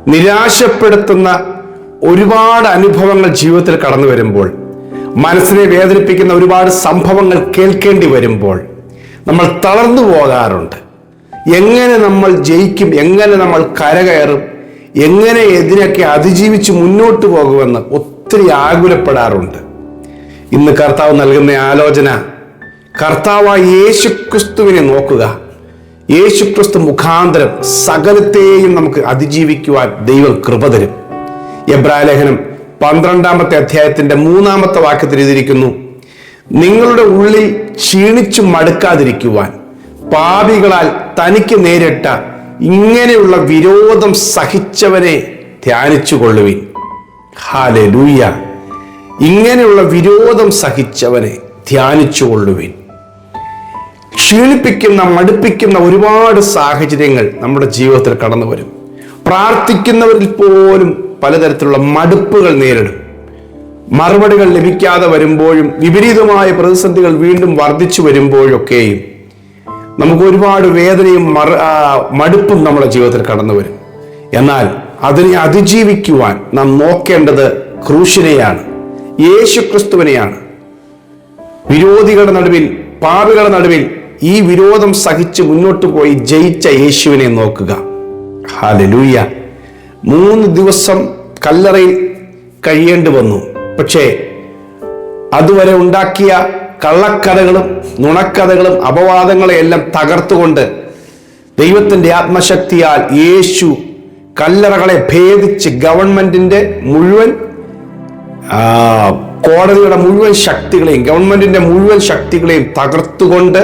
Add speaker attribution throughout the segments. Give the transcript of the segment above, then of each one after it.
Speaker 1: നിരാശപ്പെടുത്തുന്ന ഒരുപാട് അനുഭവങ്ങൾ ജീവിതത്തിൽ കടന്നു വരുമ്പോൾ, മനസ്സിനെ വേദനിപ്പിക്കുന്ന ഒരുപാട് സംഭവങ്ങൾ കേൾക്കേണ്ടി വരുമ്പോൾ നമ്മൾ തളർന്നു പോകാറുണ്ട്. എങ്ങനെ നമ്മൾ ജയിക്കും, എങ്ങനെ നമ്മൾ കരകയറും, എങ്ങനെ ഇതിനൊക്കെ അതിജീവിച്ച് മുന്നോട്ട് പോകുമെന്ന് ഒത്തിരി ആകുലപ്പെടാറുണ്ട്. ഇന്ന് കർത്താവ് നൽകുന്ന ആലോചന, കർത്താവായ യേശുക്രിസ്തുവിനെ നോക്കുക. യേശുക്രിസ്തു മുഖാന്തരം സകലത്തെയും നമുക്ക് അതിജീവിക്കുവാൻ ദൈവം കൃപ തരും. എബ്രായലേഖനം 12-ാമത്തെ അധ്യായത്തിന്റെ 3-ാമത്തെ വാക്യത്തിൽ എഴുതിയിരിക്കുന്നു, നിങ്ങളുടെ ഉള്ളിൽ ക്ഷീണിച്ചു മടുക്കാതിരിക്കുവാൻ പാപികളാൽ തനിക്ക് നേരിട്ട ഇങ്ങനെയുള്ള വിരോധം സഹിച്ചവനെ ധ്യാനിച്ചുകൊള്ളുവിൻ. ഹല്ലേലൂയ! ഇങ്ങനെയുള്ള വിരോധം സഹിച്ചവനെ ധ്യാനിച്ചുകൊള്ളുവിൻ. ക്ഷീണിപ്പിക്കുന്ന, മടുപ്പിക്കുന്ന ഒരുപാട് സാഹചര്യങ്ങൾ നമ്മുടെ ജീവിതത്തിൽ കടന്നു വരും. പ്രാർത്ഥിക്കുന്നവരിൽ പോലും പലതരത്തിലുള്ള മടുപ്പുകൾ നേരിടും. മറുപടികൾ ലഭിക്കാതെ വരുമ്പോഴും, വിപരീതമായ പ്രതിസന്ധികൾ വീണ്ടും വർദ്ധിച്ചു വരുമ്പോഴൊക്കെയും നമുക്ക് ഒരുപാട് വേദനയും മടുപ്പും നമ്മുടെ ജീവിതത്തിൽ കടന്നു വരും. എന്നാൽ അതിനെ അതിജീവിക്കുവാൻ നാം നോക്കേണ്ടത് ക്രൂശിനെയാണ്, യേശുക്രിസ്തുവിനെയാണ്. വിരോധികളുടെ നടുവിൽ, പാപികളുടെ നടുവിൽ ഈ വിരോധം സഹിച്ച് മുന്നോട്ട് പോയി ജയിച്ച യേശുവിനെ നോക്കുക. ഹല്ലേലൂയ! 3 ദിവസം കല്ലറയിൽ കഴിയേണ്ടി വന്നു. പക്ഷേ അതുവരെ ഉണ്ടാക്കിയ കള്ളക്കഥകളും നുണക്കഥകളും അപവാദങ്ങളെയെല്ലാം തകർത്തുകൊണ്ട് ദൈവത്തിന്റെ ആത്മശക്തിയാൽ യേശു കല്ലറകളെ ഭേദിച്ച് ഗവൺമെന്റിന്റെ മുഴുവൻ കോടതിയുടെ മുഴുവൻ ശക്തികളെയും, ഗവൺമെന്റിന്റെ മുഴുവൻ ശക്തികളെയും തകർത്തുകൊണ്ട്,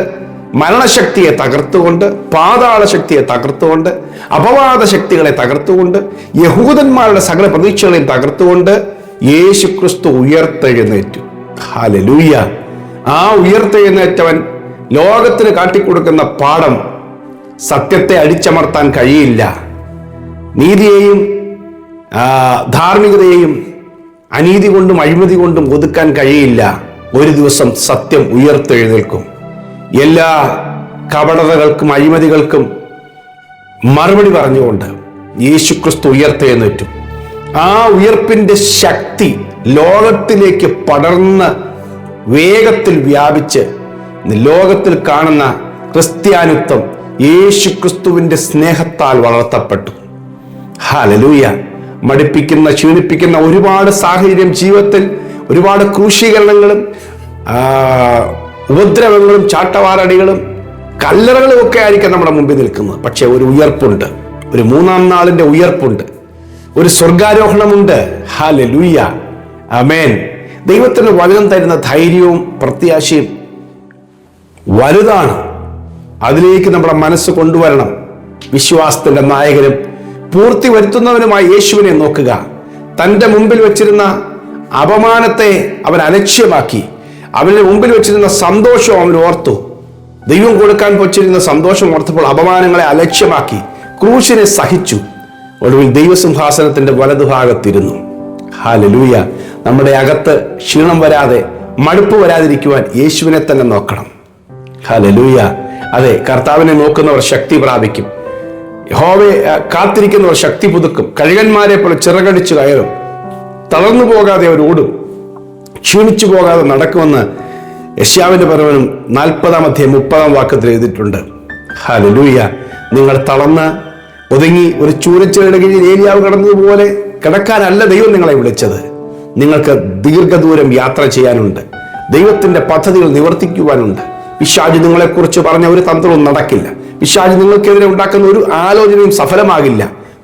Speaker 1: മരണശക്തിയെ തകർത്തുകൊണ്ട്, പാതാള ശക്തിയെ തകർത്തുകൊണ്ട്, അപവാദ ശക്തികളെ തകർത്തുകൊണ്ട്, യഹൂദന്മാരുടെ സകല പ്രതീക്ഷകളെയും തകർത്തുകൊണ്ട് യേശുക്രിസ്തു ഉയർത്തെഴുന്നേറ്റു. ഹല്ലേലൂയ! ആ ഉയർത്തെഴുന്നേറ്റവൻ ലോകത്തിന് കാട്ടിക്കൊടുക്കുന്ന പാഠം, സത്യത്തെ അടിച്ചമർത്താൻ കഴിയില്ല, നീതിയെയും ധാർമ്മികതയെയും അനീതി കൊണ്ടും അഴിമതി കൊണ്ടും ഒതുക്കാൻ കഴിയില്ല. ഒരു ദിവസം സത്യം ഉയർത്തെഴുന്നേൽക്കും. എല്ലാ കപടതകൾക്കും അഴിമതികൾക്കും മറുപടി പറഞ്ഞുകൊണ്ട് യേശുക്രിസ്തു ഉയർത്തെഴുന്നേറ്റു. ആ ഉയർപ്പിന്റെ ശക്തി ലോകത്തിലേക്ക് പടർന്ന് വേഗത്തിൽ വ്യാപിച്ച് ലോകത്തിൽ കാണുന്ന ക്രിസ്ത്യാനിത്വം യേശുക്രിസ്തുവിന്റെ സ്നേഹത്താൽ വളർത്തപ്പെട്ടു. ഹല്ലേലൂയ! മടുപ്പിക്കുന്ന, ക്ഷീണിപ്പിക്കുന്ന ഒരുപാട് സാഹചര്യം ജീവിതത്തിൽ, ഒരുപാട് ക്രൂശീകരണങ്ങളും ഉപദ്രവങ്ങളും ചാട്ടവാറടികളും കല്ലറകളും ഒക്കെ ആയിരിക്കും നമ്മുടെ മുമ്പിൽ നിൽക്കുന്നത്. പക്ഷെ ഒരു ഉയർപ്പുണ്ട്, ഒരു 3-ാം നാളിന്റെ ഉയർപ്പുണ്ട്, ഒരു സ്വർഗാരോഹണമുണ്ട്. ഹല്ലേലൂയ! ആമേൻ! ദൈവത്തിന് വചനം തരുന്ന ധൈര്യവും പ്രത്യാശയും വലുതാണ്. അതിലേക്ക് നമ്മുടെ മനസ്സ് കൊണ്ടുവരണം. വിശ്വാസത്തിന്റെ നായകനും പൂർത്തി വരുത്തുന്നവനുമായി യേശുവിനെ നോക്കുക. തൻ്റെ മുമ്പിൽ വെച്ചിരുന്ന അപമാനത്തെ അവൻ അലക്ഷ്യമാക്കി. അവന്റെ മുമ്പിൽ വെച്ചിരുന്ന സന്തോഷം അവൻ ഓർത്തു. ദൈവം കൊടുക്കാൻ വെച്ചിരുന്ന സന്തോഷം ഓർത്തപ്പോൾ അപമാനങ്ങളെ അലക്ഷ്യമാക്കി ക്രൂശിനെ സഹിച്ചു. ഒടുവിൽ ദൈവസിംഹാസനത്തിന്റെ വലതുഭാഗത്തിരുന്നു. ഹല്ലേലൂയ! നമ്മുടെ അകത്ത് ക്ഷീണം വരാതെ, മടുപ്പ് വരാതിരിക്കുവാൻ യേശുവിനെ തന്നെ നോക്കണം. ഹല്ലേലൂയ! അതെ, കർത്താവിനെ നോക്കുന്നവർ ശക്തി പ്രാപിക്കും. യഹോവയെ കാത്തിരിക്കുന്നവർ ശക്തി പുതുക്കും. കഴുകന്മാരെ പോലെ ചിറകടിച്ചു കയറും. തളർന്നു പോകാതെ അവർ ഓടും, ക്ഷീണിച്ചു പോകാതെ നടക്കുമെന്ന് യെശയ്യാവിന്റെ പ്രവചനം 40-ാം അധ്യായം 30-ാം വാക്യത്തിൽ എഴുതിയിട്ടുണ്ട്. ഹല്ലേലൂയ! നിങ്ങൾ തളർന്ന് ഒതുങ്ങി ഒരു ചൂരച്ചിലയുടെ കീഴിൽ ഏലിയാവ് കിടന്നതുപോലെ കിടക്കാനല്ല ദൈവം നിങ്ങളെ വിളിച്ചത്. നിങ്ങൾക്ക് ദീർഘദൂരം യാത്ര ചെയ്യാനുണ്ട്. ദൈവത്തിന്റെ പദ്ധതികൾ നിവർത്തിക്കുവാനുണ്ട്. പിശാച് നിങ്ങളെക്കുറിച്ച് പറഞ്ഞ ഒരു തന്ത്രവും നടക്കില്ല. പിശാച് നിങ്ങൾക്കെതിരെ ഉണ്ടാക്കുന്ന ഒരു ആലോചനയും സഫലമാകില്ല.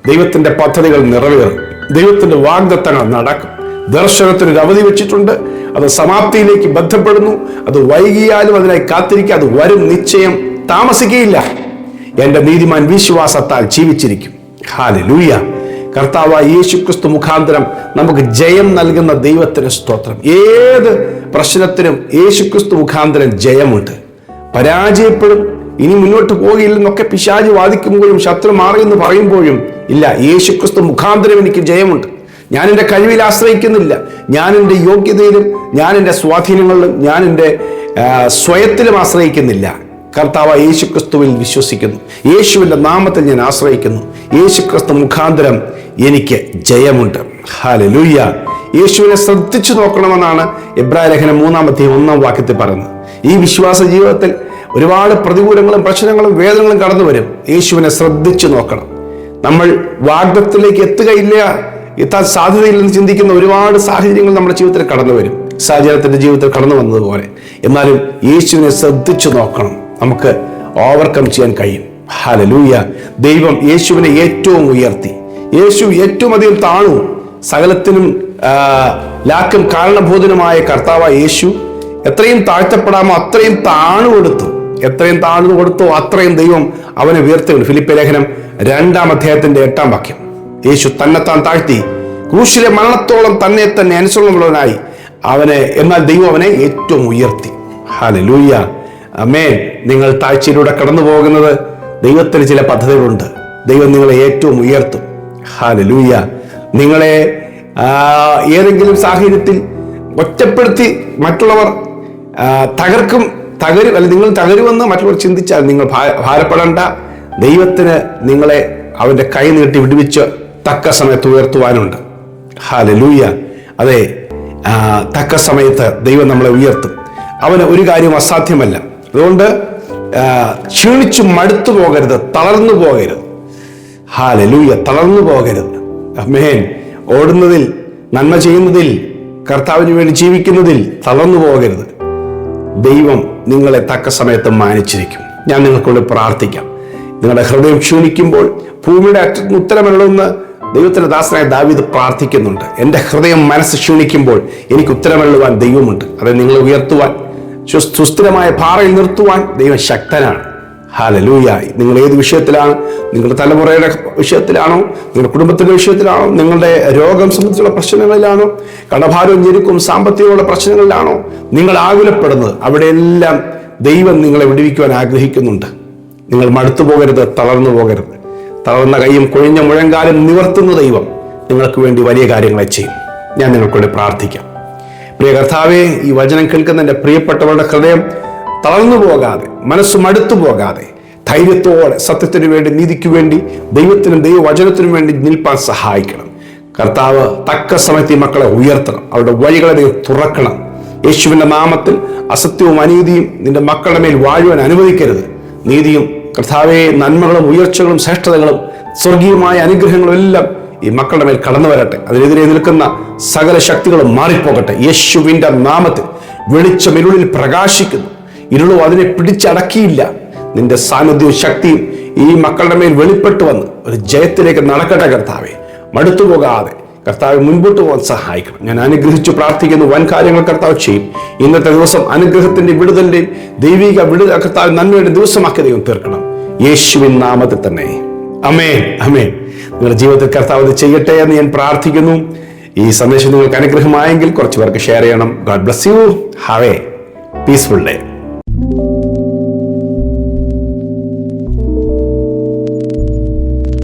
Speaker 1: ദൈവത്തിന്റെ പദ്ധതികൾ നിറവേറും. ദൈവത്തിന്റെ വാഗ്ദത്തങ്ങൾ നടക്കും. ദർശനത്തിനൊരു അവധി വെച്ചിട്ടുണ്ട്, അത് സമാപ്തിയിലേക്ക് ബന്ധപ്പെടുന്നു. അത് വൈകിയാലും അതിനായി കാത്തിരിക്കുക. അത് വരും, നിശ്ചയം, താമസിക്കുകയില്ല. എന്റെ നീതിമാൻ വിശ്വാസത്താൽ ജീവിച്ചിരിക്കും. ഹല്ലേലൂയ! കർത്താവായ യേശുക്രിസ്തു മുഖാന്തരം നമുക്ക് ജയം നൽകുന്ന ദൈവത്തിന് സ്തോത്രം. ഏത് പ്രശ്നത്തിനും യേശുക്രിസ്തു മുഖാന്തരം ജയമുണ്ട്. പരാജയപ്പെടും, ഇനി മുന്നോട്ട് പോകില്ലെന്നൊക്കെ പിശാച് വാദിക്കുമ്പോഴും ശത്രു മാറിയെന്ന് പറയുമ്പോഴും ഇല്ല, യേശുക്രിസ്തു മുഖാന്തരം എനിക്ക് ജയമുണ്ട്. ഞാൻ എൻ്റെ കഴിവിൽ ആശ്രയിക്കുന്നില്ല, ഞാൻ എൻ്റെ യോഗ്യതയിലും ഞാൻ എൻ്റെ സ്വാധീനങ്ങളിലും ഞാൻ എൻ്റെ സ്വയത്തിലും ആശ്രയിക്കുന്നില്ല. കർത്താവ് യേശുക്രിസ്തുവിൽ വിശ്വസിക്കുന്നു, യേശുവിൻ്റെ നാമത്തിൽ ഞാൻ ആശ്രയിക്കുന്നു, യേശുക്രിസ്തു മുഖാന്തരം എനിക്ക് ജയമുണ്ട്. ഹല്ലേലൂയ. യേശുവിനെ ശ്രദ്ധിച്ചു നോക്കണമെന്നാണ് എബ്രായ ലേഖനം 3:1 പറയുന്നത്. ഈ വിശ്വാസ ജീവിതത്തിൽ ഒരുപാട് പ്രതികൂലങ്ങളും പ്രശ്നങ്ങളും വേദനകളും കടന്നു വരും. യേശുവിനെ ശ്രദ്ധിച്ചു നോക്കണം. നമ്മൾ വാഗ്ദത്തത്തിലേക്ക് എത്താൻ സാധ്യതയില്ലെന്ന് ചിന്തിക്കുന്ന ഒരുപാട് സാഹചര്യങ്ങൾ നമ്മുടെ ജീവിതത്തിൽ കടന്നു വരും. സാഹചര്യത്തിന്റെ ജീവിതത്തിൽ കടന്നു വന്നതുപോലെ. എന്നാലും യേശുവിനെ ശ്രദ്ധിച്ചു നോക്കണം. നമുക്ക് ഓവർകം ചെയ്യാൻ കഴിയും. ഹല്ലേലൂയ. ദൈവം യേശുവിനെ ഏറ്റവും ഉയർത്തി. യേശു ഏറ്റവും അധികം താണു. സകലത്തിനും ലാക്കും കാരണഭൂതനുമായ കർത്താവായ യേശു എത്രയും താഴ്ത്തപ്പെടാമോ അത്രയും താണു കൊടുത്തു. എത്രയും താഴ്ന്നു കൊടുത്തോ അത്രയും ദൈവം അവനെ ഉയർത്തുന്നു. ഫിലിപ്പിയ ലേഖനം 2:8 യേശു തന്നെത്താൻ താഴ്ത്തി ക്രൂശിലെ മരണത്തോളം തന്നെ അനുസരണമുള്ളവനായി എന്നാൽ ദൈവം അവനെ ഏറ്റവും ഉയർത്തി. ഹല്ലേലൂയ. ആമേൻ. നിങ്ങൾ താഴ്ചയിലൂടെ കടന്നു പോകുന്നത് ദൈവത്തിന് ചില പദ്ധതികളുണ്ട്. ദൈവം നിങ്ങളെ ഏറ്റവും ഉയർത്തും. ഹല്ലേലൂയ. നിങ്ങളെ ഏതെങ്കിലും സാഹചര്യത്തിൽ ഒറ്റപ്പെടുത്തി മറ്റുള്ളവർ നിങ്ങൾ തകരുമെന്ന് മറ്റുള്ളവർ ചിന്തിച്ചാൽ നിങ്ങൾ ഭാരപ്പെടേണ്ട. ദൈവത്തിന് നിങ്ങളെ അവന്റെ കൈ നീട്ടി വിടുവിച്ച് തക്ക സമയത്ത് ഉയർത്തുവാനുണ്ട്. ഹല്ലേലൂയ. അതെ, തക്ക സമയത്ത് ദൈവം നമ്മളെ ഉയർത്തും. അവന് ഒരു കാര്യം അസാധ്യമല്ല. അതുകൊണ്ട് ക്ഷീണിച്ചു മടുത്തു പോകരുത്, തളർന്നു പോകരുത്. ഹല്ലേലൂയ. തളർന്നു പോകരുത്. ആമേൻ. ഓടുന്നതിൽ, നന്മ ചെയ്യുന്നതിൽ, കർത്താവിന് വേണ്ടി ജീവിക്കുന്നതിൽ തളർന്നു പോകരുത്. ദൈവം നിങ്ങളെ തക്ക സമയത്ത് മാനിച്ചിരിക്കും. ഞാൻ നിങ്ങൾക്കുള്ളിൽ പ്രാർത്ഥിക്കാം. നിങ്ങളുടെ ഹൃദയം ക്ഷീണിക്കുമ്പോൾ ഭൂമിയുടെ അറ്റത്ത് ഉത്തരമല്ലെന്ന് ദൈവത്തിന്റെ ദാസനായ ദാവീദ് പ്രാർത്ഥിക്കുന്നുണ്ട്. എൻ്റെ ഹൃദയം മനസ്സ് ക്ഷീണിക്കുമ്പോൾ എനിക്ക് ഉത്തരമല്ലുവാൻ ദൈവമുണ്ട്. അത് നിങ്ങളെ ഉയർത്തുവാൻ, സുസ്ഥിരമായ പാറയിൽ നിർത്തുവാൻ ദൈവം ശക്തനാണ്. ഹല്ലേലൂയ. നിങ്ങൾ ഏത് വിഷയത്തിലാണ്? നിങ്ങളുടെ തലമുറയുടെ വിഷയത്തിലാണോ? നിങ്ങളുടെ കുടുംബത്തിന്റെ വിഷയത്തിലാണോ? നിങ്ങളുടെ രോഗം സംബന്ധിച്ചുള്ള പ്രശ്നങ്ങളിലാണോ? കടഭാരവും ഞെരുക്കും സാമ്പത്തികമുള്ള പ്രശ്നങ്ങളിലാണോ നിങ്ങൾ ആകുലപ്പെടുന്നത്? അവിടെയെല്ലാം ദൈവം നിങ്ങളെ വിടുവിക്കുവാൻ ആഗ്രഹിക്കുന്നുണ്ട്. നിങ്ങൾ മടുത്തു പോകരുത്, തളർന്നു പോകരുത്. തളർന്ന കൈയും കൊഴിഞ്ഞ മുഴങ്കാലും നിവർത്തുന്ന ദൈവം നിങ്ങൾക്ക് വേണ്ടി വലിയ കാര്യങ്ങളെ ചെയ്യും. ഞാൻ നിങ്ങൾക്ക് വേണ്ടി പ്രാർത്ഥിക്കാം. പ്രിയ കർത്താവേ, ഈ വചനം കേൾക്കുന്ന എൻ്റെ പ്രിയപ്പെട്ടവരുടെ ഹൃദയം തളർന്നു പോകാതെ, മനസ്സ് മടുത്തു പോകാതെ, ധൈര്യത്തോടെ സത്യത്തിനു വേണ്ടി, നീതിക്ക് വേണ്ടി, ദൈവത്തിനും ദൈവവചനത്തിനും വേണ്ടി നിൽപ്പാൻ സഹായിക്കണം. കർത്താവ് തക്ക സമയത്ത് ഈ മക്കളെ ഉയർത്തണം. അവരുടെ വഴികളെ ദൈവം തുറക്കണം. യേശുവിൻ്റെ നാമത്തിൽ അസത്യവും അനീതിയും നിന്റെ മക്കളുടെ മേൽ വാഴുവാൻ അനുവദിക്കരുത്. നീതിയും കർത്താവെ, നന്മകളും ഉയർച്ചകളും ശ്രേഷ്ഠതകളും സ്വർഗീയമായ അനുഗ്രഹങ്ങളും എല്ലാം ഈ മക്കളുടെ മേൽ കടന്നു വരട്ടെ. അതിനെതിരെ നിൽക്കുന്ന സകല ശക്തികളും മാറിപ്പോകട്ടെ. യേശുവിൻ്റെ നാമത്തിൽ വെളിച്ചം ഇരുളിൽ പ്രകാശിക്കുന്നു. ഇരുളും അതിനെ പിടിച്ചടക്കിയില്ല. നിന്റെ സാന്നിധ്യവും ശക്തിയും ഈ മക്കളുടെ മേൽ വെളിപ്പെട്ടു വന്ന് ഒരു ജയത്തിലേക്ക് നടക്കട്ടെ. കർത്താവെ, മടുത്തു പോകാതെ കർത്താവ് മുൻപോട്ട് പോകാൻ സഹായിക്കണം. ഞാൻ അനുഗ്രഹിച്ചു പ്രാർത്ഥിക്കുന്നു. വൻ കാര്യങ്ങൾ കർത്താവ് ചെയ്യും. ഇന്നത്തെ ദിവസം അനുഗ്രഹത്തിന്റെ വിടുതലിന്റെയും ദൈവിക വിടുതൽ കർത്താവ് നന്മയുടെ ദിവസമാക്കി ദൈവം തീർക്കണം. യേശുവിൻ നാമത്തിൽ തന്നെ. ആമേൻ, ആമേൻ. നിങ്ങളുടെ ജീവിതത്തിൽ കർത്താവ് ചെയ്യട്ടെ എന്ന് ഞാൻ പ്രാർത്ഥിക്കുന്നു. ഈ സന്ദേശം നിങ്ങൾക്ക് അനുഗ്രഹമായെങ്കിൽ കുറച്ച് പേർക്ക് ഷെയർ ചെയ്യണം. God bless you. Have A peaceful day.